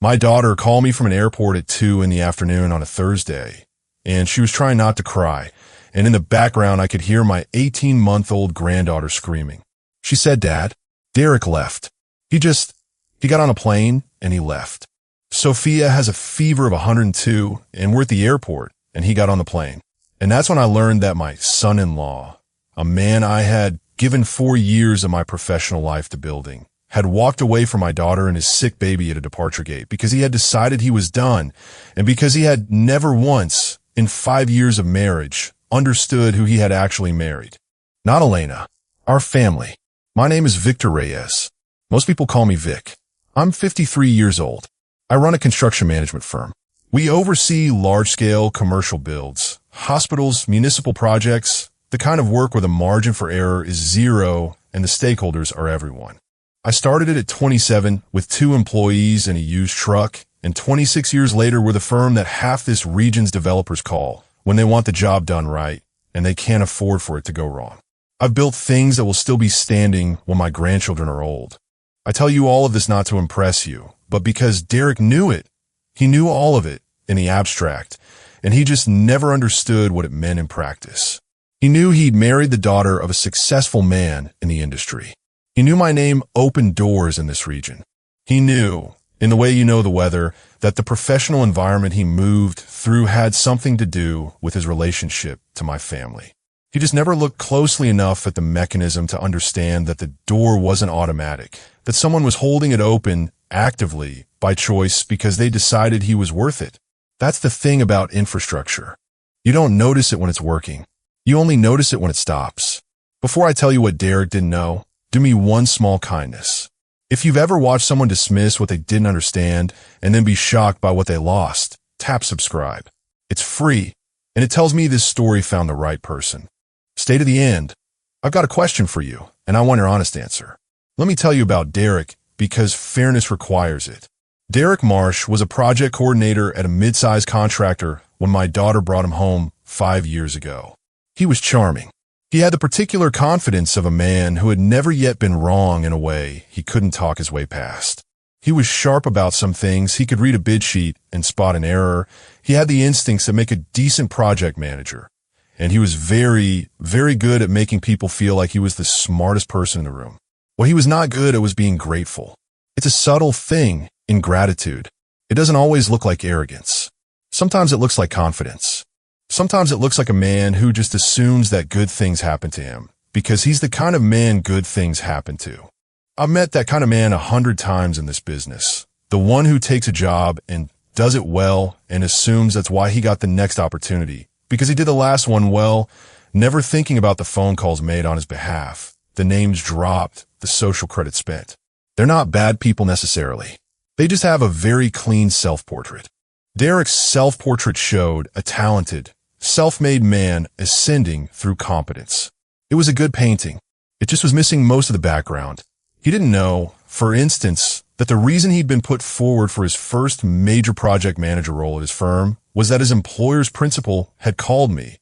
My daughter called me from an airport at 2 in the afternoon on a Thursday, and she was trying not to cry, and in the background I could hear my 18-month-old granddaughter screaming. She said, "Dad, Derek left. He got on a plane and he left. Sophia has a fever of 102, and we're at the airport, and he got on the plane." And that's when I learned that my son-in-law, a man I had given 4 years of my professional life to building, had walked away from my daughter and his sick baby at a departure gate because he had decided he was done, and because he had never once, in 5 years of marriage, understood who he had actually married. Not Elena. Our family. My name is Victor Reyes. Most people call me Vic. I'm 53 years old. I run a construction management firm. We oversee large-scale commercial builds, hospitals, municipal projects, the kind of work where the margin for error is zero and the stakeholders are everyone. I started it at 27 with 2 employees and a used truck, and 26 years later we're the firm that half this region's developers call when they want the job done right and they can't afford for it to go wrong. I've built things that will still be standing when my grandchildren are old. I tell you all of this not to impress you, but because Derek knew it. He knew all of it in the abstract, and he just never understood what it meant in practice. He knew he'd married the daughter of a successful man in the industry. He knew my name opened doors in this region. He knew, in the way you know the weather, that the professional environment he moved through had something to do with his relationship to my family. He just never looked closely enough at the mechanism to understand that the door wasn't automatic, that someone was holding it open actively by choice because they decided he was worth it. That's the thing about infrastructure. You don't notice it when it's working. You only notice it when it stops. Before I tell you what Derek didn't know, do me one small kindness. If you've ever watched someone dismiss what they didn't understand and then be shocked by what they lost, tap subscribe. It's free, and it tells me this story found the right person. Stay to the end. I've got a question for you, and I want your honest answer. Let me tell you about Derek, because fairness requires it. Derek Marsh was a project coordinator at a mid-sized contractor when my daughter brought him home 5 years ago. He was charming. He had the particular confidence of a man who had never yet been wrong in a way he couldn't talk his way past. He was sharp about some things. He could read a bid sheet and spot an error. He had the instincts that make a decent project manager. And he was very, very good at making people feel like he was the smartest person in the room. What he was not good at was being grateful. It's a subtle thing in gratitude. It doesn't always look like arrogance. Sometimes it looks like confidence. Sometimes it looks like a man who just assumes that good things happen to him because he's the kind of man good things happen to. I've met that kind of man 100 times in this business. The one who takes a job and does it well and assumes that's why he got the next opportunity because he did the last one well, never thinking about the phone calls made on his behalf, the names dropped, the social credit spent. They're not bad people necessarily. They just have a very clean self-portrait. Derek's self-portrait showed a talented, self-made man ascending through competence. It was a good painting. It just was missing most of the background. He didn't know, for instance, that the reason he'd been put forward for his first major project manager role at his firm was that his employer's principal had called me,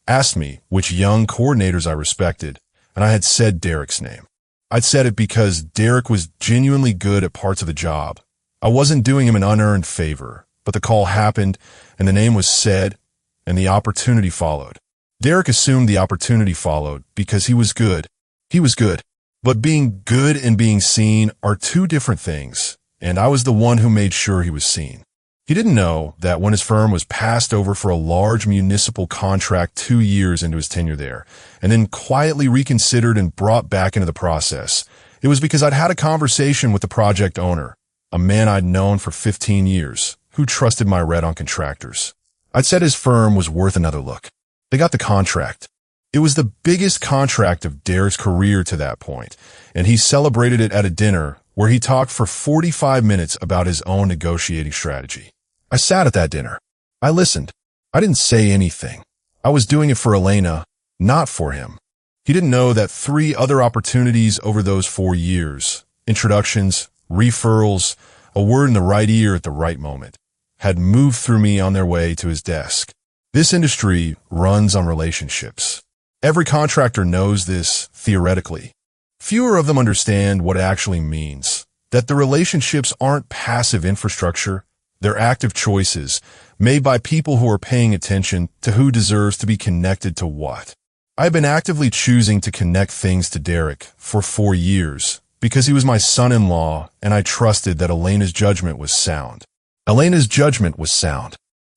asked me which young coordinators I respected, and I had said Derek's name. I'd said it because Derek was genuinely good at parts of the job. I wasn't doing him an unearned favor, but the call happened, and the name was said, and the opportunity followed. Derek assumed the opportunity followed because he was good. He was good. But being good and being seen are two different things, and I was the one who made sure he was seen. He didn't know that when his firm was passed over for a large municipal contract 2 years into his tenure there, and then quietly reconsidered and brought back into the process, it was because I'd had a conversation with the project owner, a man I'd known for 15 years, who trusted my red on contractors. I'd said his firm was worth another look. They got the contract. It was the biggest contract of Derek's career to that point, and he celebrated it at a dinner where he talked for 45 minutes about his own negotiating strategy. I sat at that dinner. I listened. I didn't say anything. I was doing it for Elena, not for him. He didn't know that 3 other opportunities over those 4 years, introductions, referrals, a word in the right ear at the right moment, had moved through me on their way to his desk. This industry runs on relationships. Every contractor knows this theoretically. Fewer of them understand what it actually means. that the relationships aren't passive infrastructure, they're active choices made by people who are paying attention to who deserves to be connected to what. I've been actively choosing to connect things to Derek for 4 years because he was my son-in-law and I trusted that Elena's judgment was sound. Elena's judgment was sound.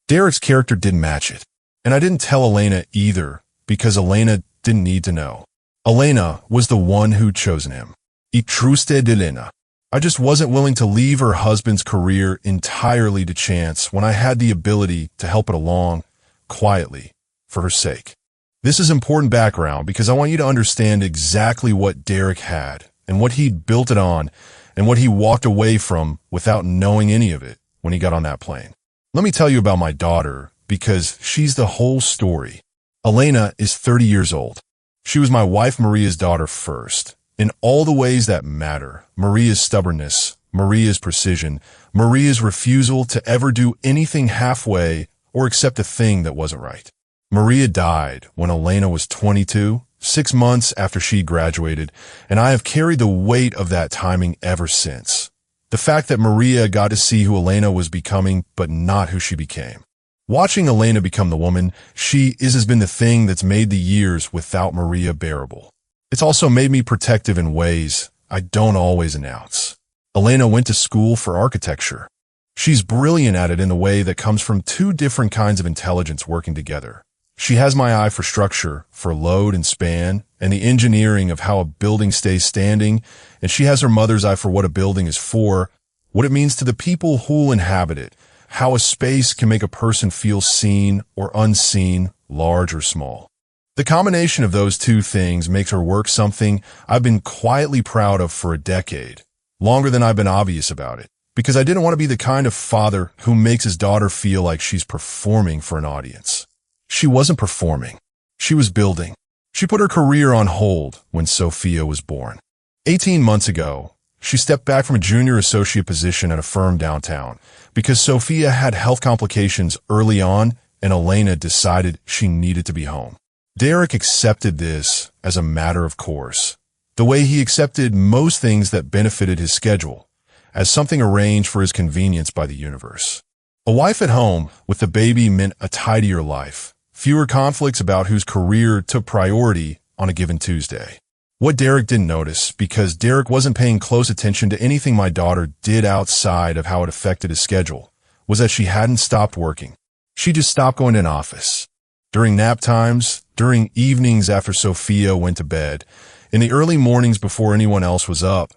Derek's character didn't match it. And I didn't tell Elena either because Elena didn't need to know. Elena was the one who'd chosen him. I trusted Elena. I just wasn't willing to leave her husband's career entirely to chance when I had the ability to help it along, quietly, for her sake. This is important background because I want you to understand exactly what Derek had and what he'd built it on and what he walked away from without knowing any of it when he got on that plane. Let me tell you about my daughter because she's the whole story. Elena is 30 years old. She was my wife Maria's daughter first. In all the ways that matter, Maria's stubbornness, Maria's precision, Maria's refusal to ever do anything halfway or accept a thing that wasn't right. Maria died when Elena was 22, 6 months after she graduated, and I have carried the weight of that timing ever since. The fact that Maria got to see who Elena was becoming, but not who she became. Watching Elena become the woman she is has been the thing that's made the years without Maria bearable. It's also made me protective in ways I don't always announce. Elena went to school for architecture. She's brilliant at it in the way that comes from 2 different kinds of intelligence working together. She has my eye for structure, for load and span, and the engineering of how a building stays standing, and she has her mother's eye for what a building is for, what it means to the people who'll inhabit it, how a space can make a person feel seen or unseen, large or small. The combination of those 2 things makes her work something I've been quietly proud of for a decade, longer than I've been obvious about it, because I didn't want to be the kind of father who makes his daughter feel like she's performing for an audience. She wasn't performing. She was building. She put her career on hold when Sophia was born. 18 months ago, she stepped back from a junior associate position at a firm downtown because Sophia had health complications early on and Elena decided she needed to be home. Derek accepted this as a matter of course, the way he accepted most things that benefited his schedule, as something arranged for his convenience by the universe. A wife at home with the baby meant a tidier life, fewer conflicts about whose career took priority on a given Tuesday. What Derek didn't notice, because Derek wasn't paying close attention to anything my daughter did outside of how it affected his schedule, was that she hadn't stopped working. She just stopped going in office. During nap times, during evenings after Sophia went to bed, in the early mornings before anyone else was up,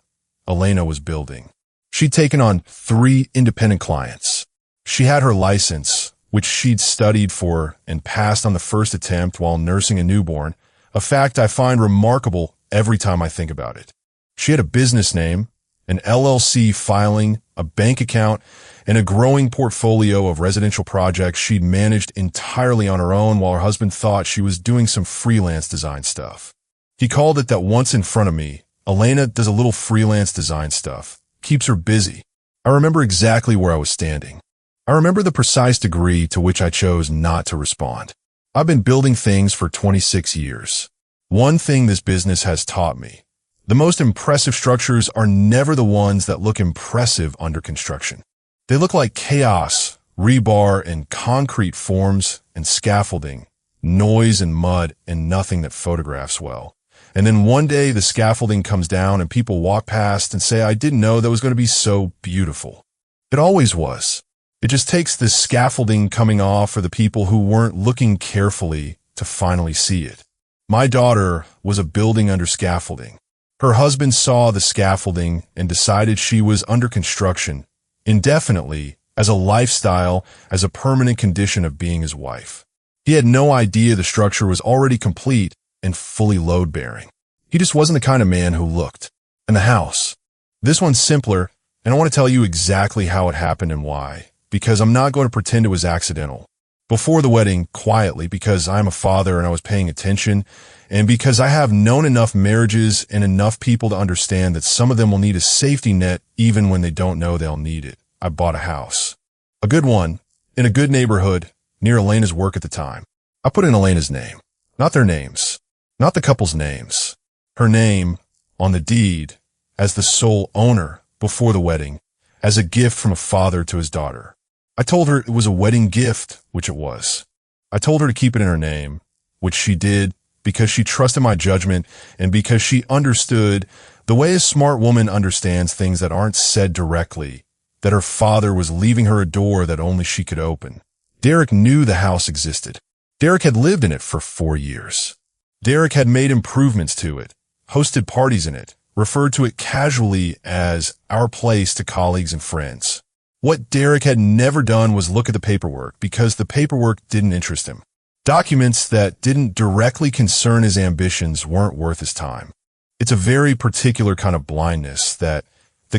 Elena was building. She'd taken on 3 independent clients. She had her license, which she'd studied for and passed on the first attempt while nursing a newborn, a fact I find remarkable every time I think about it. She had a business name, an LLC filing, a bank account, and a growing portfolio of residential projects she'd managed entirely on her own while her husband thought she was doing some freelance design stuff. He called it that once in front of me, Elena does a little freelance design stuff, keeps her busy. I remember exactly where I was standing. I remember the precise degree to which I chose not to respond. I've been building things for 26 years. One thing this business has taught me: the most impressive structures are never the ones that look impressive under construction. They look like chaos, rebar and concrete forms and scaffolding, noise and mud and nothing that photographs well. And then one day the scaffolding comes down and people walk past and say, "I didn't know that was going to be so beautiful." It always was. It just takes the scaffolding coming off for the people who weren't looking carefully to finally see it. My daughter was a building under scaffolding. Her husband saw the scaffolding and decided she was under construction, indefinitely, as a lifestyle, as a permanent condition of being his wife. He had no idea the structure was already complete and fully load-bearing. He just wasn't the kind of man who looked. And the house. This one's simpler, and I want to tell you exactly how it happened and why, because I'm not going to pretend it was accidental. Before the wedding, quietly, because I'm a father and I was paying attention, and because I have known enough marriages and enough people to understand that some of them will need a safety net even when they don't know they'll need it, I bought a house. A good one, in a good neighborhood, near Elena's work at the time. I put in Elena's name, not their names, not the couple's names. Her name, on the deed, as the sole owner, before the wedding, as a gift from a father to his daughter. I told her it was a wedding gift, which it was. I told her to keep it in her name, which she did because she trusted my judgment and because she understood the way a smart woman understands things that aren't said directly, that her father was leaving her a door that only she could open. Derek knew the house existed. Derek had lived in it for 4 years. Derek had made improvements to it, hosted parties in it, referred to it casually as our place to colleagues and friends. What Derek had never done was look at the paperwork because the paperwork didn't interest him. Documents that didn't directly concern his ambitions weren't worth his time. It's a very particular kind of blindness, the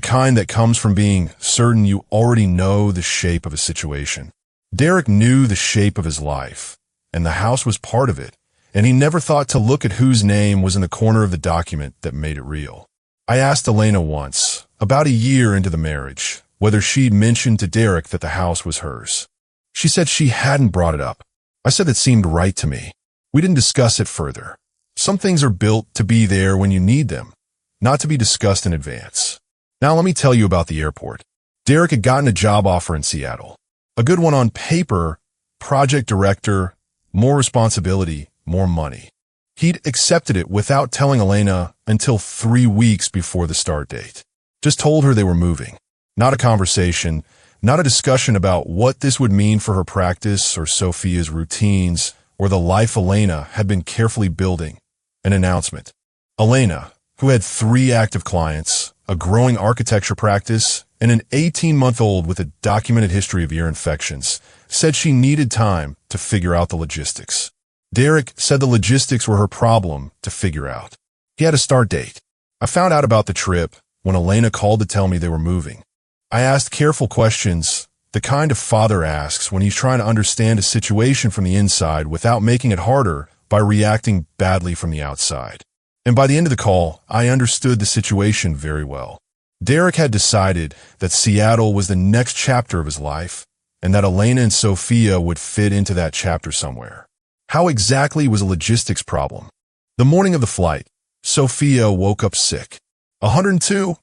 kind that comes from being certain you already know the shape of a situation. Derek knew the shape of his life, and the house was part of it, and he never thought to look at whose name was in the corner of the document that made it real. I asked Elena once, about a year into the marriage, whether she'd mentioned to Derek that the house was hers. She said she hadn't brought it up. I said it seemed right to me. We didn't discuss it further. Some things are built to be there when you need them, not to be discussed in advance. Now let me tell you about the airport. Derek had gotten a job offer in Seattle. A good one on paper, project director, more responsibility, more money. He'd accepted it without telling Elena until 3 weeks before the start date. Just told her they were moving. Not a conversation, not a discussion about what this would mean for her practice or Sophia's routines or the life Elena had been carefully building. An announcement. Elena, who had 3 active clients, a growing architecture practice, and an 18-month-old with a documented history of ear infections, said she needed time to figure out the logistics. Derek said the logistics were her problem to figure out. He had a start date. I found out about the trip when Elena called to tell me they were moving. I asked careful questions, the kind a father asks when he's trying to understand a situation from the inside without making it harder by reacting badly from the outside. And by the end of the call, I understood the situation very well. Derek had decided that Seattle was the next chapter of his life, and that Elena and Sophia would fit into that chapter somewhere. How exactly was a logistics problem? The morning of the flight, Sophia woke up sick. 102?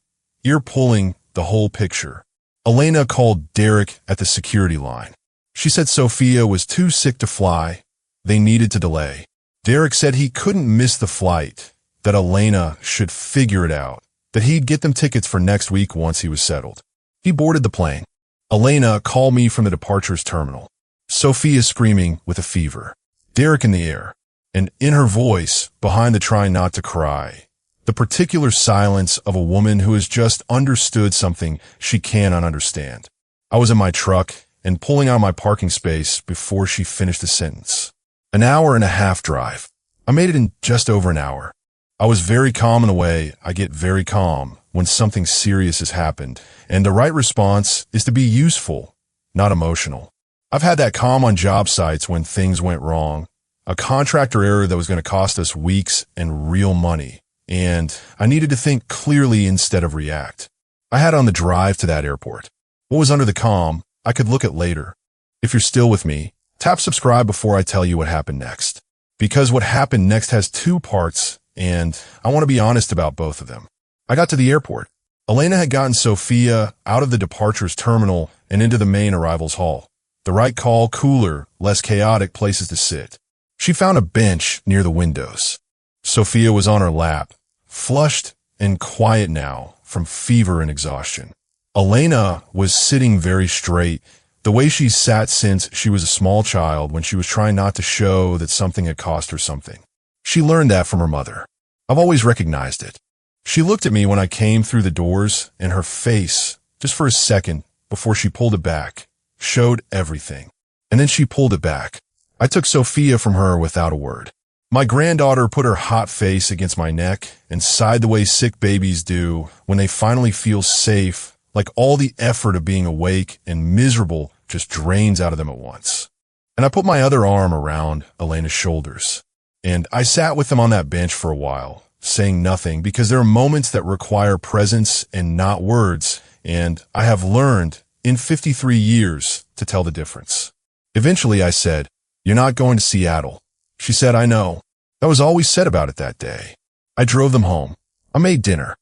Ear pulling, the whole picture. Elena called Derek at the security line. She said Sophia was too sick to fly. They needed to delay. Derek said he couldn't miss the flight, that Elena should figure it out, that he'd get them tickets for next week once he was settled. He boarded the plane. Elena called me from the departures terminal. Sophia screaming with a fever. Derek in the air, and in her voice, behind the trying not to cry, the particular silence of a woman who has just understood something she cannot understand. I was in my truck and pulling out my parking space before she finished the sentence. An hour and a half drive. I made it in just over an hour. I was very calm in the way I get very calm when something serious has happened, and the right response is to be useful, not emotional. I've had that calm on job sites when things went wrong, a contractor error that was going to cost us weeks and real money, and I needed to think clearly instead of react. I had on the drive to that airport. What was under the calm, I could look at later. If you're still with me, tap subscribe before I tell you what happened next. Because what happened next has 2 parts, and I want to be honest about both of them. I got to the airport. Elena had gotten Sophia out of the departures terminal and into the main arrivals hall. The right call, cooler, less chaotic places to sit. She found a bench near the windows. Sophia was on her lap, flushed and quiet now from fever and exhaustion. Elena was sitting very straight, the way she's sat since she was a small child when she was trying not to show that something had cost her something. She learned that from her mother. I've always recognized it. She looked at me when I came through the doors, and her face, just for a second before she pulled it back, showed everything. And then she pulled it back. I took Sophia from her without a word. My granddaughter put her hot face against my neck and sighed the way sick babies do when they finally feel safe, like all the effort of being awake and miserable just drains out of them at once. And I put my other arm around Elena's shoulders. And I sat with them on that bench for a while, saying nothing, because there are moments that require presence and not words, and I have learned in 53 years to tell the difference. Eventually I said, "You're not going to Seattle." She said, "I know." That was all we said about it that day. I drove them home. I made dinner.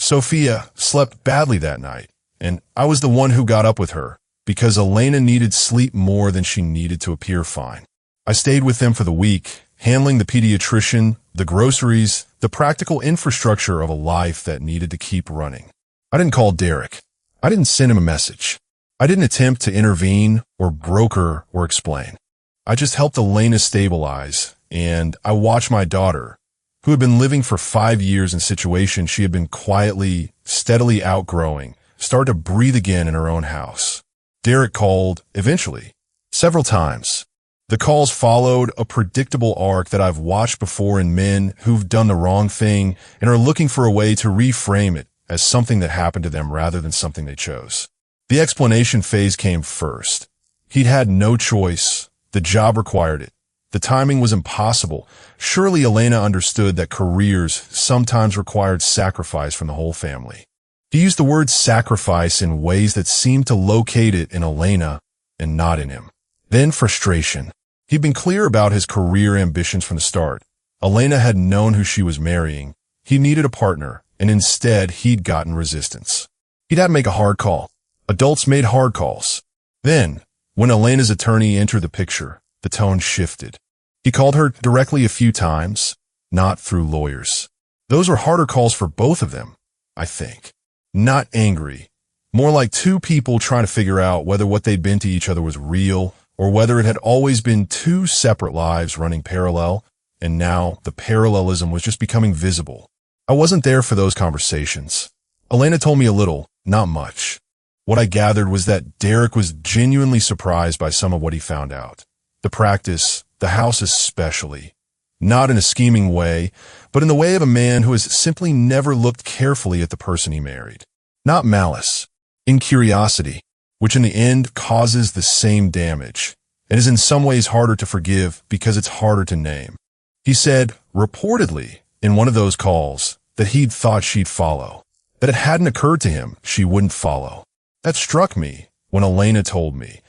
Sophia slept badly that night, and I was the one who got up with her because Elena needed sleep more than she needed to appear fine. I stayed with them for the week, handling the pediatrician, the groceries, the practical infrastructure of a life that needed to keep running. I didn't call Derek. I didn't send him a message. I didn't attempt to intervene or broker or explain. I just helped Elena stabilize, and I watched my daughter, who had been living for 5 years in situations she had been quietly, steadily outgrowing, start to breathe again in her own house. Derek called, eventually, several times. The calls followed a predictable arc that I've watched before in men who've done the wrong thing and are looking for a way to reframe it as something that happened to them rather than something they chose. The explanation phase came first. He'd had no choice. The job required it. The timing was impossible. Surely Elena understood that careers sometimes required sacrifice from the whole family. He used the word sacrifice in ways that seemed to locate it in Elena and not in him. Then frustration. He'd been clear about his career ambitions from the start. Elena had known who she was marrying. He needed a partner, and instead he'd gotten resistance. He'd had to make a hard call. Adults made hard calls. Then, when Elena's attorney entered the picture, the tone shifted. He called her directly a few times, not through lawyers. Those were harder calls for both of them, I think. Not angry. More like two people trying to figure out whether what they'd been to each other was real or whether it had always been two separate lives running parallel, and now the parallelism was just becoming visible. I wasn't there for those conversations. Elena told me a little, not much. What I gathered was that Derek was genuinely surprised by some of what he found out. The practice, the house especially. Not in a scheming way, but in the way of a man who has simply never looked carefully at the person he married. Not malice, incuriosity, which in the end causes the same damage, and is in some ways harder to forgive because it's harder to name. He said, reportedly, in one of those calls, that he'd thought she'd follow, that it hadn't occurred to him she wouldn't follow. That struck me when Elena told me,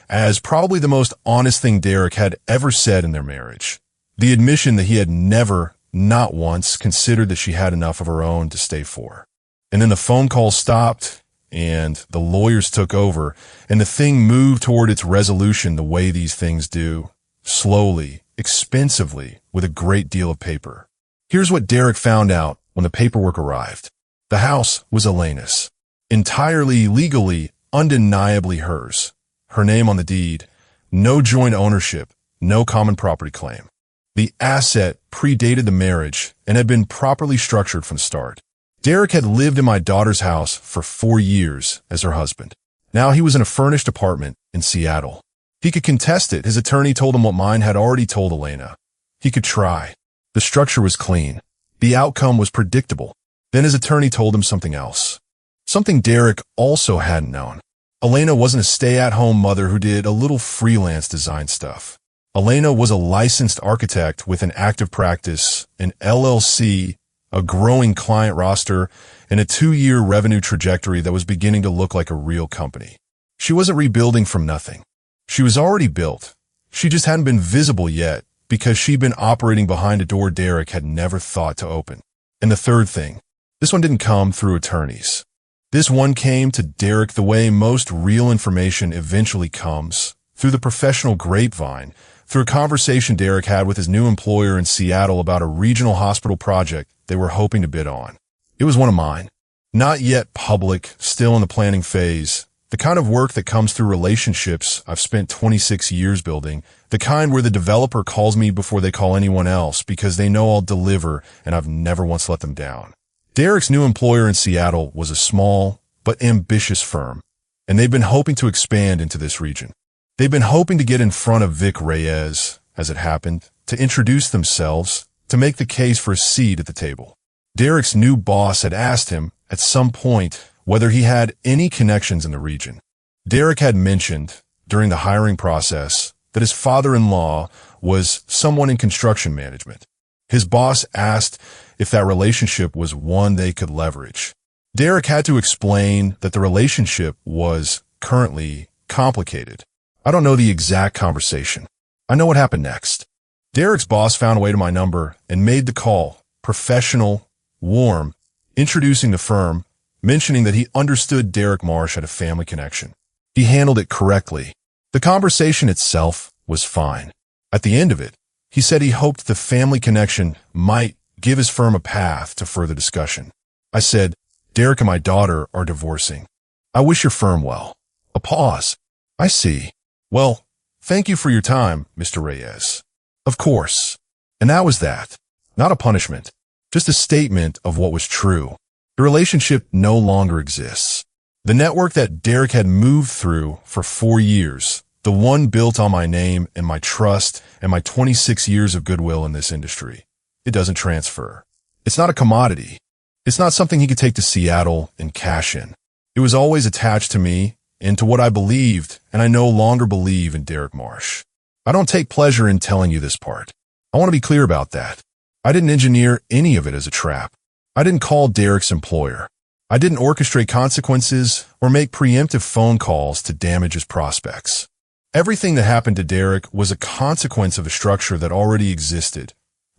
as probably the most honest thing Derek had ever said in their marriage. The admission that he had never, not once, considered that she had enough of her own to stay for. And then the phone call stopped, and the lawyers took over, and the thing moved toward its resolution the way these things do, slowly, expensively, with a great deal of paper. Here's what Derek found out when the paperwork arrived. The house was Elena's. Entirely, legally, undeniably hers. Her name on the deed. No joint ownership. No common property claim. The asset predated the marriage and had been properly structured from the start. Derek had lived in my daughter's house for 4 years as her husband. Now he was in a furnished apartment in Seattle. He could contest it. His attorney told him what mine had already told Elena. He could try. The structure was clean. The outcome was predictable. Then his attorney told him something else. Something Derek also hadn't known. Elena wasn't a stay-at-home mother who did a little freelance design stuff. Elena was a licensed architect with an active practice, an LLC, a growing client roster, and a 2-year revenue trajectory that was beginning to look like a real company. She wasn't rebuilding from nothing. She was already built. She just hadn't been visible yet because she'd been operating behind a door Derek had never thought to open. And the third thing, this one didn't come through attorneys. This one came to Derek the way most real information eventually comes, through the professional grapevine, through a conversation Derek had with his new employer in Seattle about a regional hospital project they were hoping to bid on. It was one of mine. Not yet public, still in the planning phase. The kind of work that comes through relationships I've spent 26 years building. The kind where the developer calls me before they call anyone else because they know I'll deliver and I've never once let them down. Derek's new employer in Seattle was a small but ambitious firm, and they've been hoping to expand into this region. They've been hoping to get in front of Vic Reyes, as it happened, to introduce themselves, to make the case for a seat at the table. Derek's new boss had asked him, at some point, whether he had any connections in the region. Derek had mentioned, during the hiring process, that his father-in-law was someone in construction management. His boss asked if that relationship was one they could leverage. Derek had to explain that the relationship was currently complicated. I don't know the exact conversation. I know what happened next. Derek's boss found a way to my number and made the call, professional, warm, introducing the firm, mentioning that he understood Derek Marsh had a family connection. He handled it correctly. The conversation itself was fine. At the end of it, he said he hoped the family connection might give his firm a path to further discussion. I said, Derek and my daughter are divorcing. I wish your firm well. A pause. I see. Well, thank you for your time, Mr. Reyes. Of course. And that was that. Not a punishment. Just a statement of what was true. The relationship no longer exists. The network that Derek had moved through for 4 years, the one built on my name and my trust and my 26 years of goodwill in this industry, it doesn't transfer. It's not a commodity. It's not something he could take to Seattle and cash in. It was always attached to me and to what I believed, and I no longer believe in Derek Marsh. I don't take pleasure in telling you this part. I want to be clear about that. I didn't engineer any of it as a trap. I didn't call Derek's employer. I didn't orchestrate consequences or make preemptive phone calls to damage his prospects. Everything that happened to Derek was a consequence of a structure that already existed.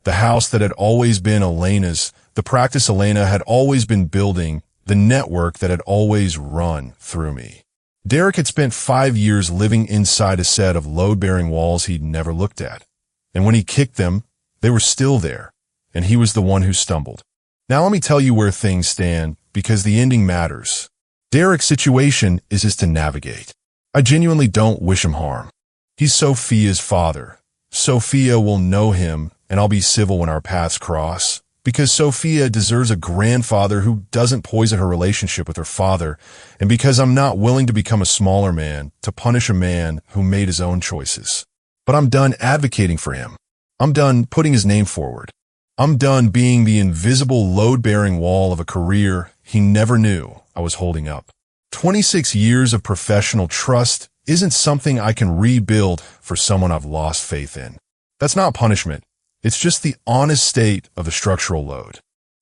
The house that had always been Elena's, the practice Elena had always been building, the network that had always run through me. Derek had spent 5 years living inside a set of load-bearing walls he'd never looked at. And when he kicked them, they were still there, and he was the one who stumbled. Now let me tell you where things stand, because the ending matters. Derek's situation is to navigate. I genuinely don't wish him harm. He's Sophia's father. Sophia will know him, and I'll be civil when our paths cross, because Sophia deserves a grandfather who doesn't poison her relationship with her father, and because I'm not willing to become a smaller man to punish a man who made his own choices. But I'm done advocating for him. I'm done putting his name forward. I'm done being the invisible load-bearing wall of a career he never knew I was holding up. 26 years of professional trust isn't something I can rebuild for someone I've lost faith in. That's not punishment. It's just the honest state of the structural load.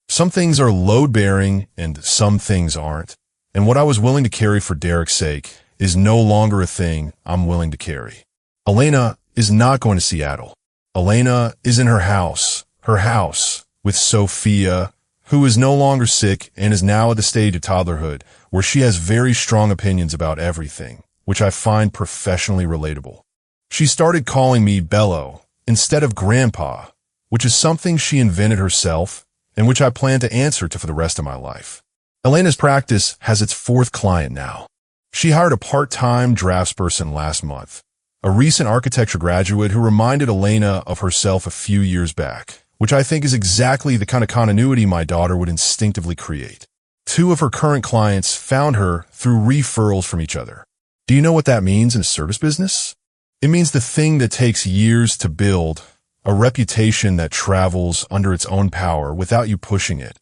Some things are load-bearing and some things aren't. And what I was willing to carry for Derek's sake is no longer a thing I'm willing to carry. Elena is not going to Seattle. Elena is in her house with Sophia, who is no longer sick and is now at the stage of toddlerhood where she has very strong opinions about everything, which I find professionally relatable. She started calling me Bello instead of Grandpa, which is something she invented herself and which I plan to answer to for the rest of my life. Elena's practice has its 4th client now. She hired a part-time draftsperson last month, a recent architecture graduate who reminded Elena of herself a few years back, which I think is exactly the kind of continuity my daughter would instinctively create. 2 of her current clients found her through referrals from each other. Do you know what that means in a service business? It means the thing that takes years to build, a reputation that travels under its own power without you pushing it,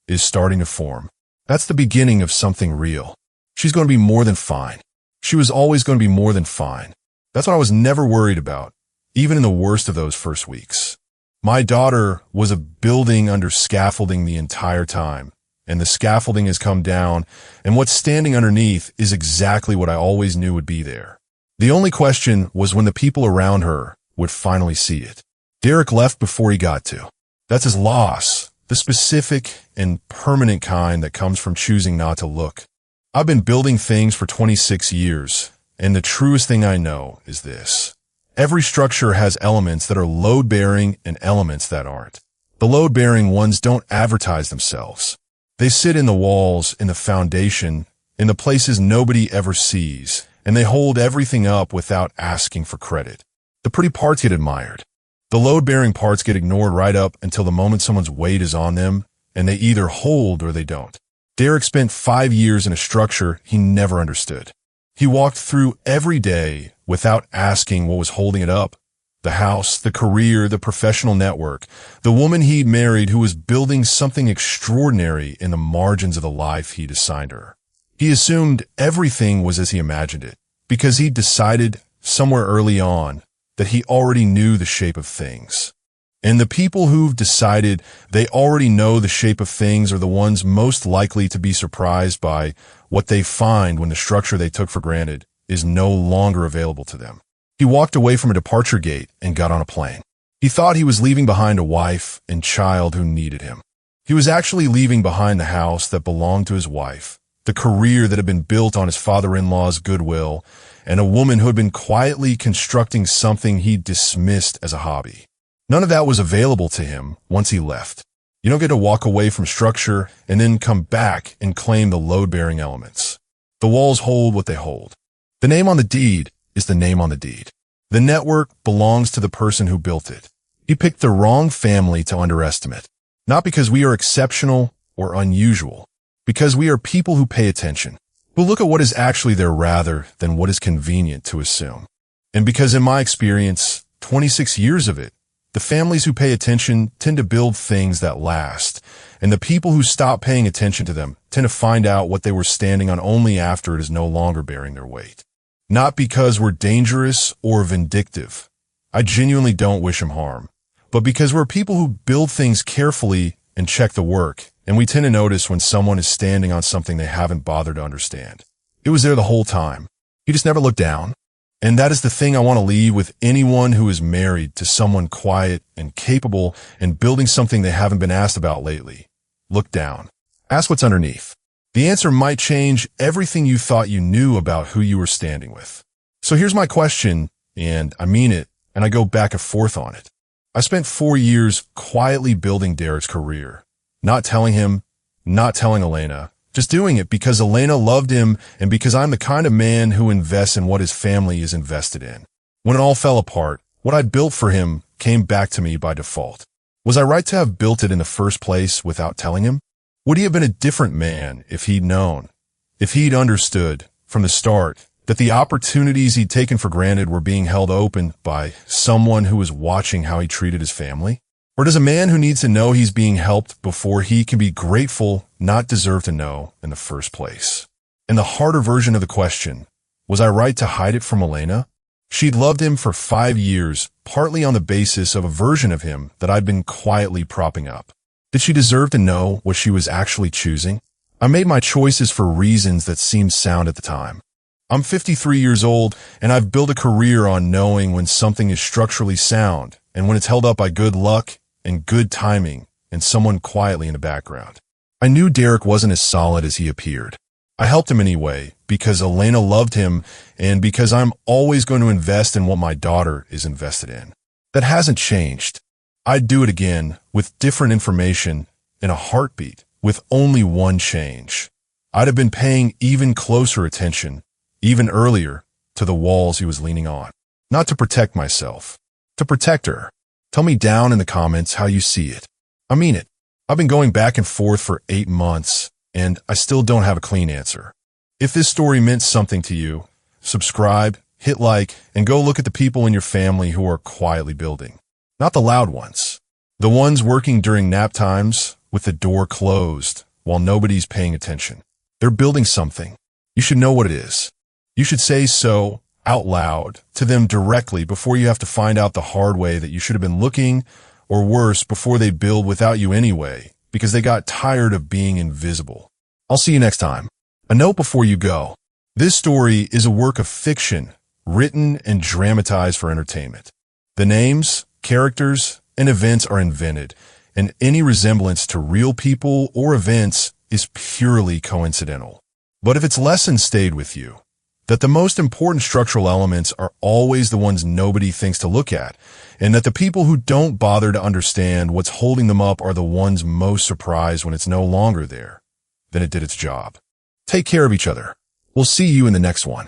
is starting to form. That's the beginning of something real. She's going to be more than fine. She was always going to be more than fine. That's what I was never worried about, even in the worst of those first weeks. My daughter was a building under scaffolding the entire time, and the scaffolding has come down, and what's standing underneath is exactly what I always knew would be there. The only question was when the people around her would finally see it. Derek left before he got to. That's his loss, the specific and permanent kind that comes from choosing not to look. I've been building things for 26 years, and the truest thing I know is this. Every structure has elements that are load-bearing and elements that aren't. The load-bearing ones don't advertise themselves. They sit in the walls, in the foundation, in the places nobody ever sees, and they hold everything up without asking for credit. The pretty parts get admired. The load-bearing parts get ignored right up until the moment someone's weight is on them, and they either hold or they don't. Derek spent 5 years in a structure he never understood. He walked through every day without asking what was holding it up. The house, the career, the professional network, the woman he'd married who was building something extraordinary in the margins of the life he'd assigned her. He assumed everything was as he imagined it, because he'd decided somewhere early on that he already knew the shape of things. And the people who've decided they already know the shape of things are the ones most likely to be surprised by what they find when the structure they took for granted is no longer available to them. He walked away from a departure gate and got on a plane. He thought he was leaving behind a wife and child who needed him. He was actually leaving behind the house that belonged to his wife, the career that had been built on his father-in-law's goodwill, and a woman who had been quietly constructing something he dismissed as a hobby. None of that was available to him once he left. You don't get to walk away from structure and then come back and claim the load-bearing elements. The walls hold what they hold. The name on the deed is the name on the deed. The network belongs to the person who built it. He picked the wrong family to underestimate. Not because we are exceptional or unusual, because we are people who pay attention, who look at what is actually there rather than what is convenient to assume. And because in my experience, 26 years of it, the families who pay attention tend to build things that last, and the people who stop paying attention to them tend to find out what they were standing on only after it is no longer bearing their weight. Not because we're dangerous or vindictive. I genuinely don't wish him harm, but because we're people who build things carefully and check the work, and we tend to notice when someone is standing on something they haven't bothered to understand. It was there the whole time. You just never looked down. And that is the thing I want to leave with anyone who is married to someone quiet and capable and building something they haven't been asked about lately. Look down. Ask what's underneath. The answer might change everything you thought you knew about who you were standing with. So here's my question, and I mean it, and I go back and forth on it. I spent 4 years quietly building Derek's career. Not telling him, not telling Elena, just doing it because Elena loved him and because I'm the kind of man who invests in what his family is invested in. When it all fell apart, what I'd built for him came back to me by default. Was I right to have built it in the first place without telling him? Would he have been a different man if he'd known, if he'd understood from the start that the opportunities he'd taken for granted were being held open by someone who was watching how he treated his family? Or does a man who needs to know he's being helped before he can be grateful not deserve to know in the first place? And the harder version of the question, was I right to hide it from Elena? She'd loved him for 5 years, partly on the basis of a version of him that I'd been quietly propping up. Did she deserve to know what she was actually choosing? I made my choices for reasons that seemed sound at the time. I'm 53 years old, and I've built a career on knowing when something is structurally sound and when it's held up by good luck and good timing and someone quietly in the background. I knew Derek wasn't as solid as he appeared. I helped him anyway because Elena loved him and because I'm always going to invest in what my daughter is invested in. That hasn't changed. I'd do it again with different information in a heartbeat with only one change. I'd have been paying even closer attention, even earlier, to the walls he was leaning on. Not to protect myself, to protect her. Tell me down in the comments how you see it. I mean it. I've been going back and forth for 8 months, and I still don't have a clean answer. If this story meant something to you, subscribe, hit like, and go look at the people in your family who are quietly building. Not the loud ones. The ones working during nap times with the door closed while nobody's paying attention. They're building something. You should know what it is. You should say so out loud to them directly before you have to find out the hard way that you should have been looking, or worse, before they build without you anyway, because they got tired of being invisible. I'll see you next time. A note before you go. This story is a work of fiction, written and dramatized for entertainment. The names, characters, and events are invented, and any resemblance to real people or events is purely coincidental. But if its lesson stayed with you, that the most important structural elements are always the ones nobody thinks to look at, and that the people who don't bother to understand what's holding them up are the ones most surprised when it's no longer there, then it did its job. Take care of each other. We'll see you in the next one.